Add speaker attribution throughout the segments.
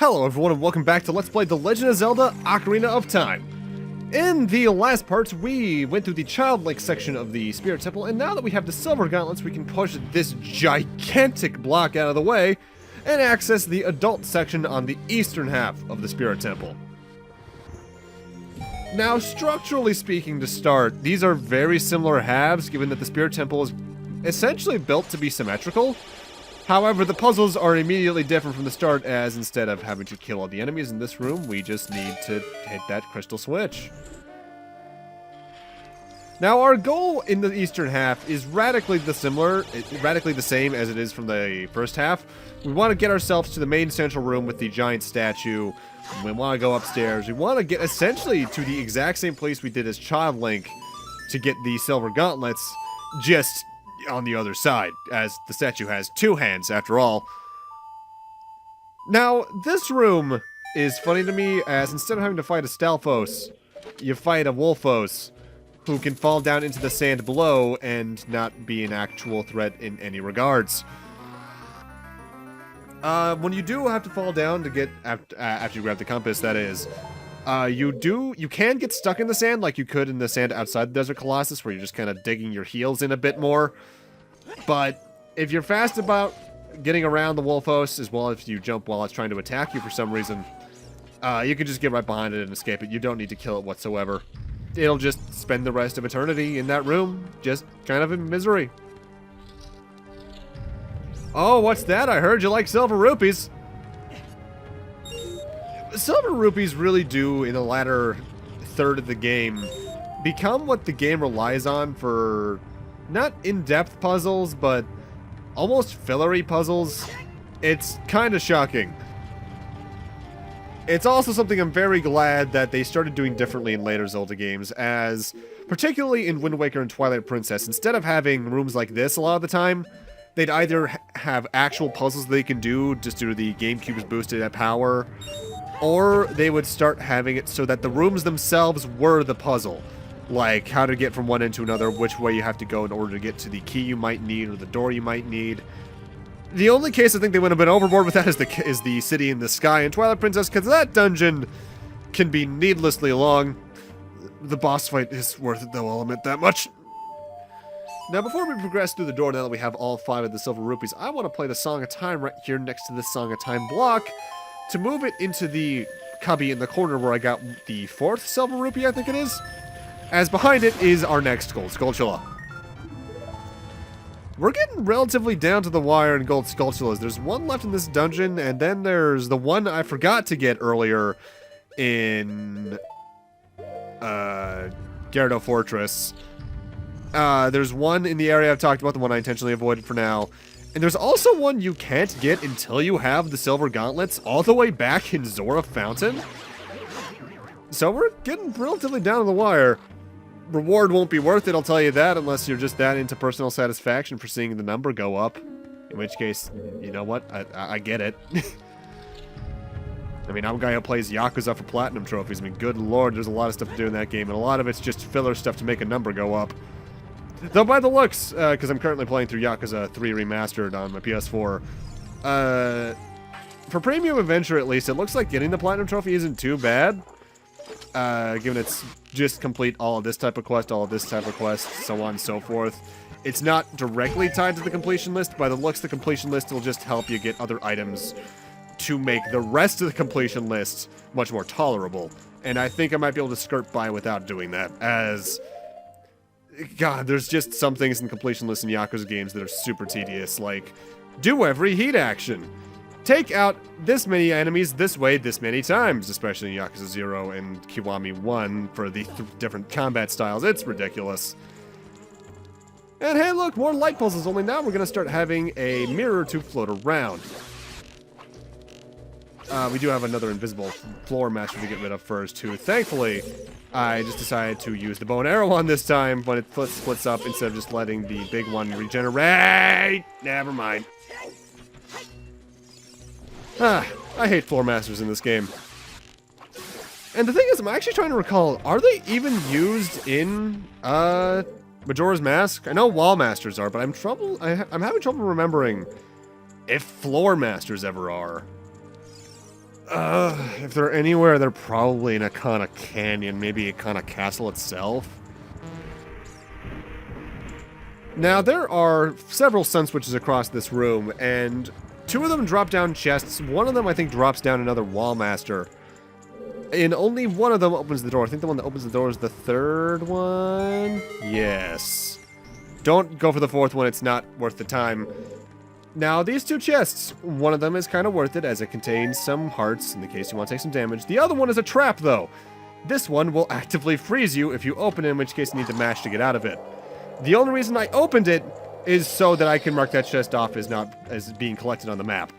Speaker 1: Hello everyone and welcome back to Let's Play The Legend of Zelda Ocarina of Time. In the last part, we went through the Childlike section of the Spirit Temple, and now that we have the Silver Gauntlets, we can push this gigantic block out of the way and access the Adult section on the eastern half of the Spirit Temple. Now, structurally speaking to start, these are very similar halves, given that the Spirit Temple is essentially built to be symmetrical. However, the puzzles are immediately different from the start, as instead of having to kill all the enemies in this room, we just need to hit that crystal switch. Now, our goal in the eastern half is radically the same as it is from the first half. We want to get ourselves to the main central room with the giant statue. We want to go upstairs. We want to get essentially to the exact same place we did as Child Link to get the Silver Gauntlets, just on the other side, as the statue has two hands after all. Now, this room is funny to me, as instead of having to fight a Stalfos, you fight a Wolfos, who can fall down into the sand below and not be an actual threat in any regards. When you do have to fall down to get, after you grab the compass, that is, you can get stuck in the sand like you could in the sand outside the Desert Colossus, where you're just kind of digging your heels in a bit more. But if you're fast about getting around the Wolfos, as well as if you jump while it's trying to attack you for some reason, you can just get right behind it and escape it. You don't need to kill it whatsoever. It'll just spend the rest of eternity in that room, just kind of in misery. Oh, what's that? I heard you like silver rupees. Silver rupees really do, in the latter third of the game, become what the game relies on for not in-depth puzzles, but almost fillery puzzles. It's kind of shocking. It's also something I'm very glad that they started doing differently in later Zelda games, as particularly in Wind Waker and Twilight Princess, instead of having rooms like this a lot of the time, they'd either have actual puzzles they can do just due to the GameCube's boosted power, or they would start having it so that the rooms themselves were the puzzle. Like how to get from one end to another, which way you have to go in order to get to the key you might need or the door you might need. The only case I think they went a bit overboard with that is the city in the sky in Twilight Princess, because that dungeon can be needlessly long. The boss fight is worth it though, I'll admit that much. Now, before we progress through the door, now that we have all 5 of the silver rupees, I want to play the Song of Time right here next to the Song of Time block to move it into the cubby in the corner where I got the 4th silver rupee, I think it is. As behind it is our next Gold Skulltula. We're getting relatively down to the wire in Gold Skulltulas. There's one left in this dungeon, and then there's the one I forgot to get earlier in Gyarados Fortress. There's one in the area I've talked about, the one I intentionally avoided for now. And there's also one you can't get until you have the Silver Gauntlets all the way back in Zora Fountain. So we're getting relatively down to the wire. Reward won't be worth it, I'll tell you that, unless you're just that into personal satisfaction for seeing the number go up. In which case, you know what? I get it. I mean, I'm a guy who plays Yakuza for platinum trophies. I mean, good lord, there's a lot of stuff to do in that game, and a lot of it's just filler stuff to make a number go up. Though by the looks, because I'm currently playing through Yakuza 3 Remastered on my PS4, for Premium Adventure at least, it looks like getting the platinum trophy isn't too bad. Given it's just complete all of this type of quest, all of this type of quest, so on and so forth. It's not directly tied to the completion list. By the looks, the completion list will just help you get other items to make the rest of the completion list much more tolerable. And I think I might be able to skirt by without doing that, as God, there's just some things in completion lists in Yakuza games that are super tedious, like do every heat action. Take out this many enemies this way this many times, especially in Yakuza 0 and Kiwami 1 for the different combat styles. It's ridiculous. And hey, look, more light puzzles, only now we're going to start having a mirror to float around. We do have another invisible floor master to get rid of first, too. Thankfully, I just decided to use the bow and arrow on this time, but it splits up instead of just letting the big one regenerate. Never mind. I hate floor masters in this game. And the thing is, I'm actually trying to recall, are they even used in Majora's Mask? I know wall masters are, but I'm having trouble remembering if floor masters ever are. If they're anywhere, they're probably in a kind of canyon, maybe a kind of castle itself. Now, there are several sun switches across this room, and 2 of them drop down chests. 1 of them, I think, drops down another wall master. And only 1 of them opens the door. I think the one that opens the door is the 3rd one. Yes. Don't go for the 4th one. It's not worth the time. Now, these 2 chests, one of them is kind of worth it as it contains some hearts in the case you want to take some damage. The other one is a trap, though. This one will actively freeze you if you open it, in which case you need to mash to get out of it. The only reason I opened it is so that I can mark that chest off as being collected on the map.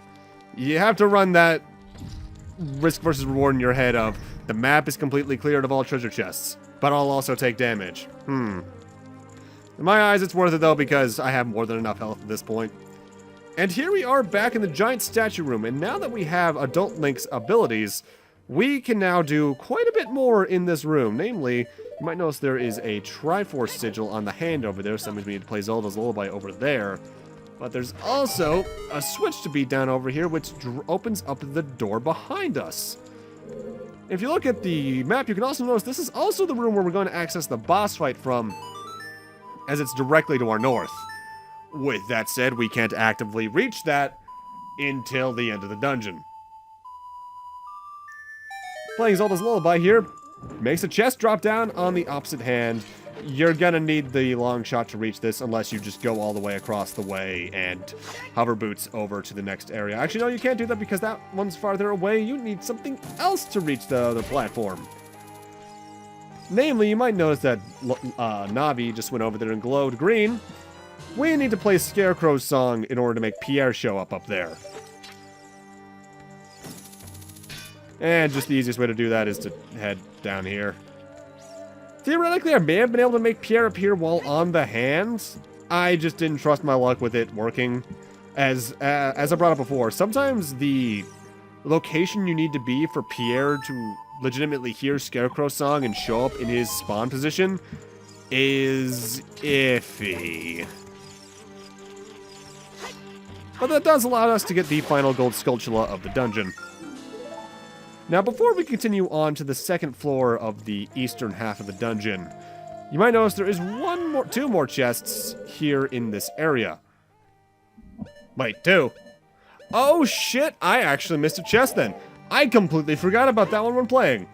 Speaker 1: You have to run that risk versus reward in your head of the map is completely cleared of all treasure chests, but I'll also take damage. In my eyes, it's worth it, though, because I have more than enough health at this point. And here we are back in the giant statue room, and now that we have Adult Link's abilities, we can now do quite a bit more in this room. Namely, you might notice there is a Triforce sigil on the hand over there, so that means we need to play Zelda's Lullaby over there. But there's also a switch to beat down over here, which opens up the door behind us. If you look at the map, you can also notice this is also the room where we're going to access the boss fight from, as it's directly to our north. With that said, we can't actively reach that until the end of the dungeon. Playing Zelda's Lullaby here makes a chest drop down on the opposite hand. You're gonna need the long shot to reach this unless you just go all the way across the way and hover boots over to the next area. Actually, no, you can't do that because that one's farther away. You need something else to reach the other platform. Namely, you might notice that Navi just went over there and glowed green. We need to play Scarecrow's song in order to make Pierre show up there. And just the easiest way to do that is to head down here. Theoretically, I may have been able to make Pierre appear while on the hands. I just didn't trust my luck with it working. As I brought up before, sometimes the location you need to be for Pierre to legitimately hear Scarecrow's song and show up in his spawn position is iffy. But that does allow us to get the final gold Skulltula of the dungeon. Now, before we continue on to the second floor of the eastern half of the dungeon, you might notice there is 2 more chests here in this area. Wait, 2? Oh shit, I actually missed a chest then. I completely forgot about that one when playing.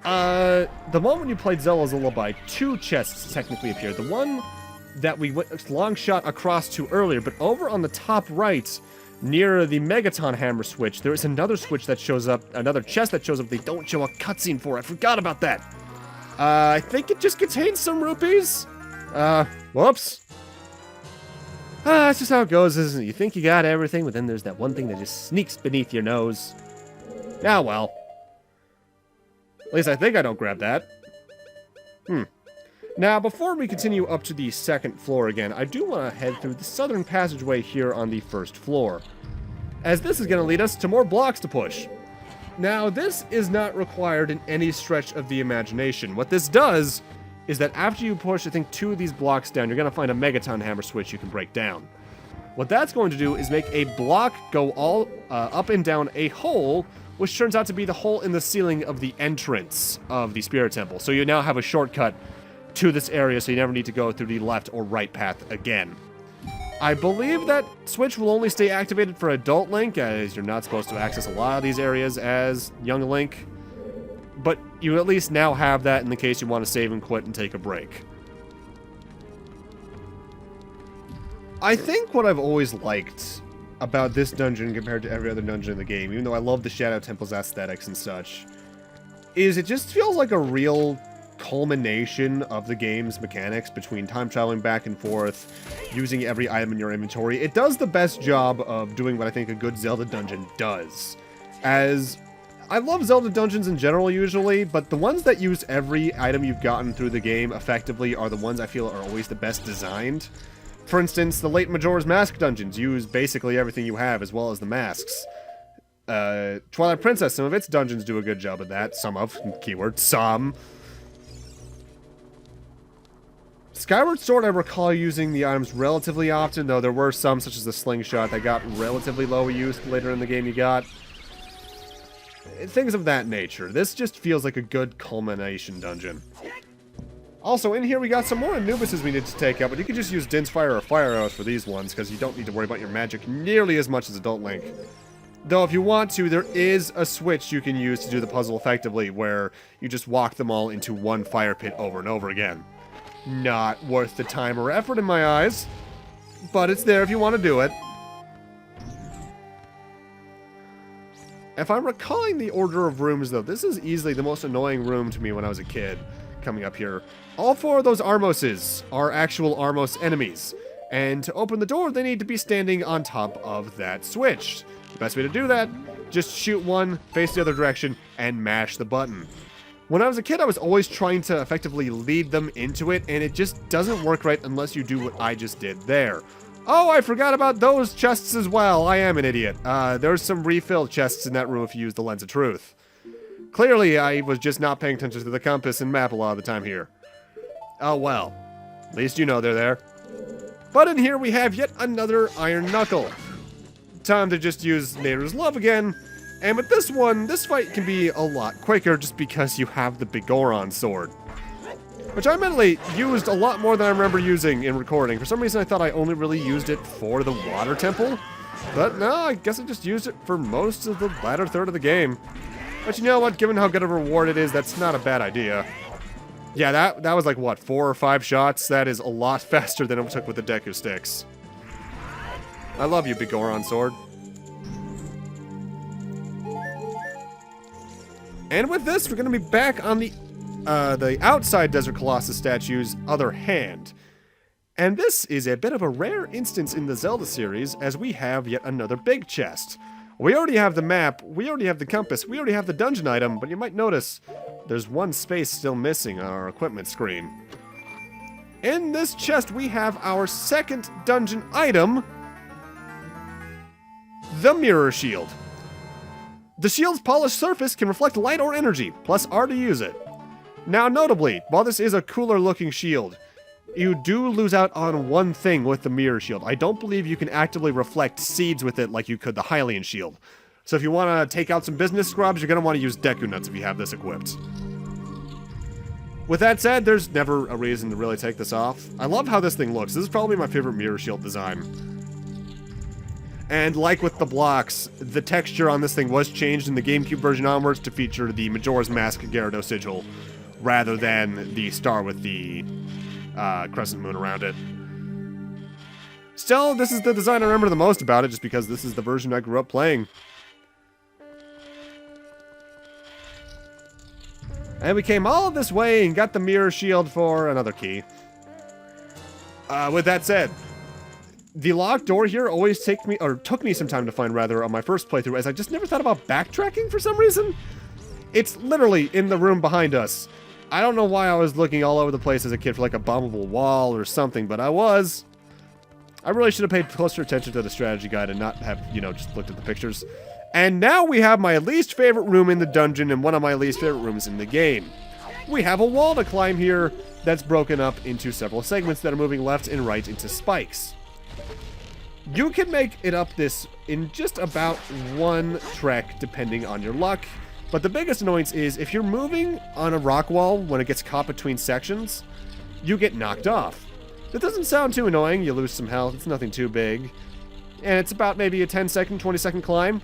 Speaker 1: The moment you played Zelda's Lullaby, 2 chests technically appeared. The one that we went long shot across to earlier, but over on the top right, near the Megaton Hammer switch, there is another switch that shows up, another chest that shows up they don't show a cutscene for. I forgot about that. I think it just contains some rupees. Whoops. That's just how it goes, isn't it? You think you got everything, but then there's that one thing that just sneaks beneath your nose. Yeah, well. At least I think I don't grab that. Now, before we continue up to the second floor again, I do want to head through the southern passageway here on the first floor, as this is going to lead us to more blocks to push. Now, this is not required in any stretch of the imagination. What this does is that after you push, I think, 2 of these blocks down, you're going to find a Megaton Hammer switch you can break down. What that's going to do is make a block go all up and down a hole, which turns out to be the hole in the ceiling of the entrance of the Spirit Temple. So you now have a shortcut to this area, so you never need to go through the left or right path again. I believe that switch will only stay activated for Adult Link, as you're not supposed to access a lot of these areas as Young Link. But you at least now have that in the case you want to save and quit and take a break. I think what I've always liked about this dungeon compared to every other dungeon in the game, even though I love the Shadow Temple's aesthetics and such, is it just feels like a real culmination of the game's mechanics between time traveling back and forth, using every item in your inventory. It does the best job of doing what I think a good Zelda dungeon does. As I love Zelda dungeons in general usually, but the ones that use every item you've gotten through the game effectively are the ones I feel are always the best designed. For instance, the late Majora's Mask dungeons use basically everything you have, as well as the masks. Twilight Princess, some of its dungeons do a good job of that. Some of, keyword, some. Skyward Sword, I recall using the items relatively often, though there were some, such as the slingshot, that got relatively low use later in the game you got. Things of that nature. This just feels like a good culmination dungeon. Also, in here we got some more Anubises we need to take out, but you can just use Din's Fire or Fire Arrows for these ones, because you don't need to worry about your magic nearly as much as Adult Link. Though, if you want to, there is a switch you can use to do the puzzle effectively, where you just walk them all into one fire pit over and over again. Not worth the time or effort in my eyes, but it's there if you want to do it. If I'm recalling the order of rooms, though, this is easily the most annoying room to me when I was a kid, coming up here. All four of those Armoses are actual Armos enemies, and to open the door, they need to be standing on top of that switch. The best way to do that, just shoot one, face the other direction, and mash the button. When I was a kid, I was always trying to effectively lead them into it, and it just doesn't work right unless you do what I just did there. Oh, I forgot about those chests as well. I am an idiot. There's some refill chests in that room if you use the Lens of Truth. Clearly, I was just not paying attention to the compass and map a lot of the time here. Oh well. At least you know they're there. But in here we have yet another Iron Knuckle. Time to just use Nader's Love again. And with this one, this fight can be a lot quicker just because you have the Bigoron sword. Which I admittedly used a lot more than I remember using in recording. For some reason I thought I only really used it for the water temple. But no, I guess I just used it for most of the latter third of the game. But you know what, given how good a reward it is, that's not a bad idea. Yeah, that was like, what, 4 or 5 shots? That is a lot faster than it took with the Deku sticks. I love you, Bigoron sword. And with this, we're going to be back on the outside Desert Colossus statue's other hand. And this is a bit of a rare instance in the Zelda series, as we have yet another big chest. We already have the map, we already have the compass, we already have the dungeon item, but you might notice there's one space still missing on our equipment screen. In this chest, we have our second dungeon item, the Mirror Shield. The shield's polished surface can reflect light or energy, plus R to use it. Now, notably, while this is a cooler looking shield, you do lose out on one thing with the Mirror Shield. I don't believe you can actively reflect seeds with it like you could the Hylian Shield. So if you want to take out some business scrubs, you're going to want to use Deku Nuts if you have this equipped. With that said, there's never a reason to really take this off. I love how this thing looks. This is probably my favorite Mirror Shield design. And like with the blocks, the texture on this thing was changed in the GameCube version onwards to feature the Majora's Mask Gyarados sigil, rather than the star with the crescent moon around it. Still, this is the design I remember the most about it, just because this is the version I grew up playing. And we came all this way and got the Mirror Shield for another key. With that said, the locked door here always took me some time to find, rather, on my first playthrough, as I just never thought about backtracking for some reason. It's literally in the room behind us. I don't know why I was looking all over the place as a kid for like a bombable wall or something, but I was. I really should have paid closer attention to the strategy guide and not have, just looked at the pictures. And now we have my least favorite room in the dungeon and one of my least favorite rooms in the game. We have a wall to climb here that's broken up into several segments that are moving left and right into spikes. You can make it up this in just about one trek depending on your luck. But the biggest annoyance is, if you're moving on a rock wall when it gets caught between sections, you get knocked off. That doesn't sound too annoying, you lose some health, it's nothing too big. And it's about maybe a 10-second, 20-second climb.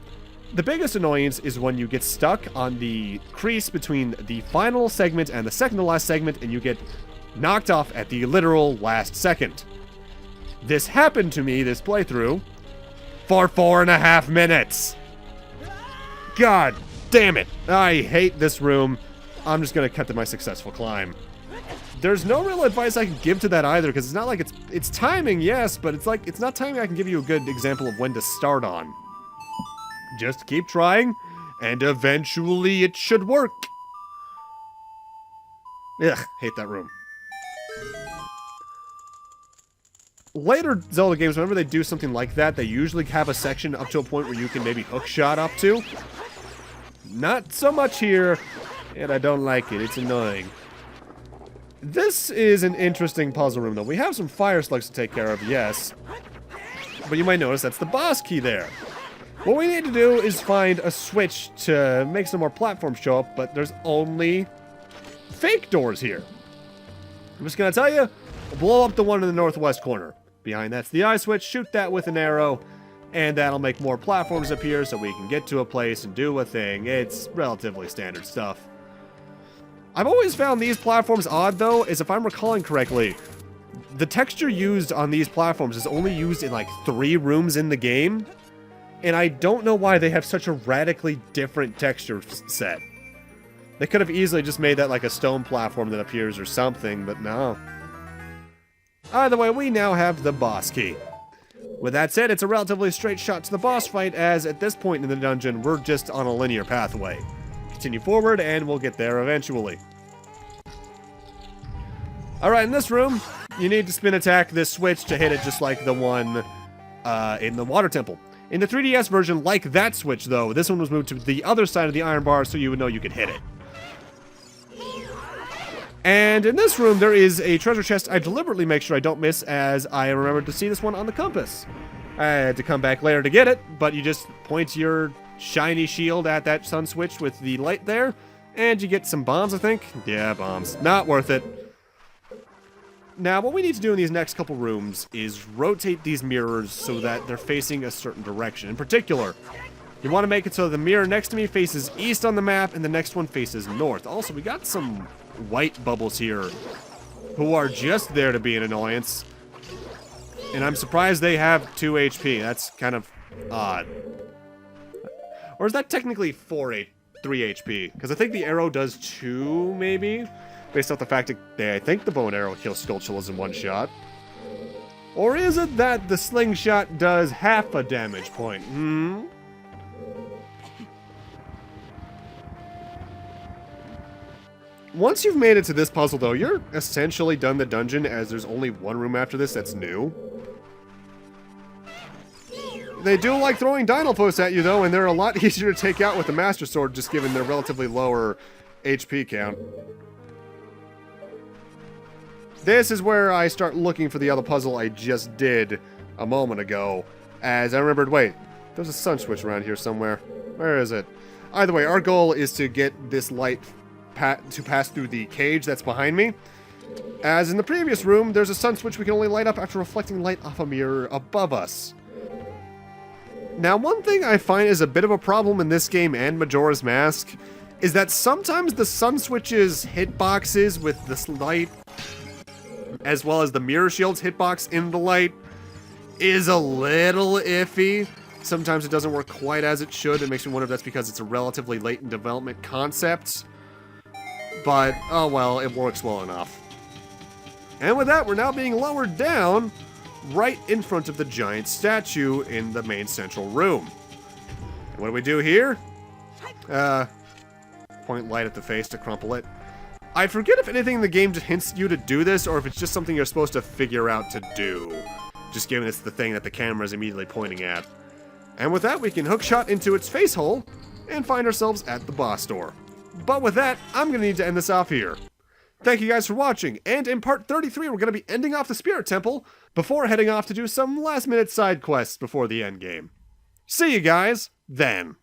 Speaker 1: The biggest annoyance is when you get stuck on the crease between the final segment and the second to last segment, and you get knocked off at the literal last second. This happened to me this playthrough for 4.5 minutes. God damn it. I hate this room. I'm just going to cut to my successful climb. There's no real advice I can give to that either, because it's not like it's timing, yes, but it's not timing I can give you a good example of when to start on. Just keep trying, and eventually it should work. Ugh, hate that room. Later Zelda games, whenever they do something like that, they usually have a section up to a point where you can maybe hookshot up to. Not so much here, and I don't like it. It's annoying. This is an interesting puzzle room, though. We have some fire slugs to take care of, yes. But you might notice that's the boss key there. What we need to do is find a switch to make some more platforms show up, but there's only fake doors here. I'm just gonna tell you, blow up the one in the northwest corner. Behind that's the eye switch, shoot that with an arrow, and that'll make more platforms appear so we can get to a place and do a thing. It's relatively standard stuff. I've always found these platforms odd, though, as if I'm recalling correctly, the texture used on these platforms is only used in like 3 rooms in the game, and I don't know why they have such a radically different texture set. They could have easily just made that like a stone platform that appears or something, but no. Either way, we now have the boss key. With that said, it's a relatively straight shot to the boss fight, as at this point in the dungeon, we're just on a linear pathway. Continue forward, and we'll get there eventually. Alright, in this room, you need to spin attack this switch to hit it just like the one in the water temple. In the 3DS version, like that switch though, this one was moved to the other side of the iron bar so you would know you could hit it. And in this room, there is a treasure chest I deliberately make sure I don't miss, as I remembered to see this one on the compass. I had to come back later to get it, but you just point your shiny shield at that sun switch with the light there, and you get some bombs, I think? Yeah, bombs. Not worth it. Now, what we need to do in these next couple rooms is rotate these mirrors so that they're facing a certain direction. In particular, you want to make it so the mirror next to me faces east on the map, and the next one faces north. Also, we got some white bubbles here who are just there to be an annoyance. And I'm surprised they have 2 HP. That's kind of odd. Or is that technically 3 HP? Because I think the arrow does 2, maybe? Based off the fact that I think the bow and arrow kills Skulltulas in 1 shot. Or is it that the slingshot does half a damage point? Once you've made it to this puzzle, though, you're essentially done the dungeon, as there's only 1 room after this that's new. They do like throwing dino posts at you, though, and they're a lot easier to take out with the Master Sword, just given their relatively lower HP count. This is where I start looking for the other puzzle I just did a moment ago, as I remembered, wait, there's a sun switch around here somewhere. Where is it? Either way, our goal is to get this light to pass through the cage that's behind me. As in the previous room, there's a sun switch we can only light up after reflecting light off a mirror above us. Now, one thing I find is a bit of a problem in this game and Majora's Mask is that sometimes the sun switch's hitboxes with this light, as well as the mirror shield's hitbox in the light, is a little iffy. Sometimes it doesn't work quite as it should. It makes me wonder if that's because it's a relatively late in development concept. But, oh well, it works well enough. And with that, we're now being lowered down right in front of the giant statue in the main central room. And what do we do here? Point light at the face to crumple it. I forget if anything in the game just hints you to do this, or if it's just something you're supposed to figure out to do. Just given it's the thing that the camera is immediately pointing at. And with that, we can hookshot into its face hole and find ourselves at the boss door. But with that, I'm going to need to end this off here. Thank you guys for watching, and in part 33, we're going to be ending off the Spirit Temple before heading off to do some last-minute side quests before the end game. See you guys then.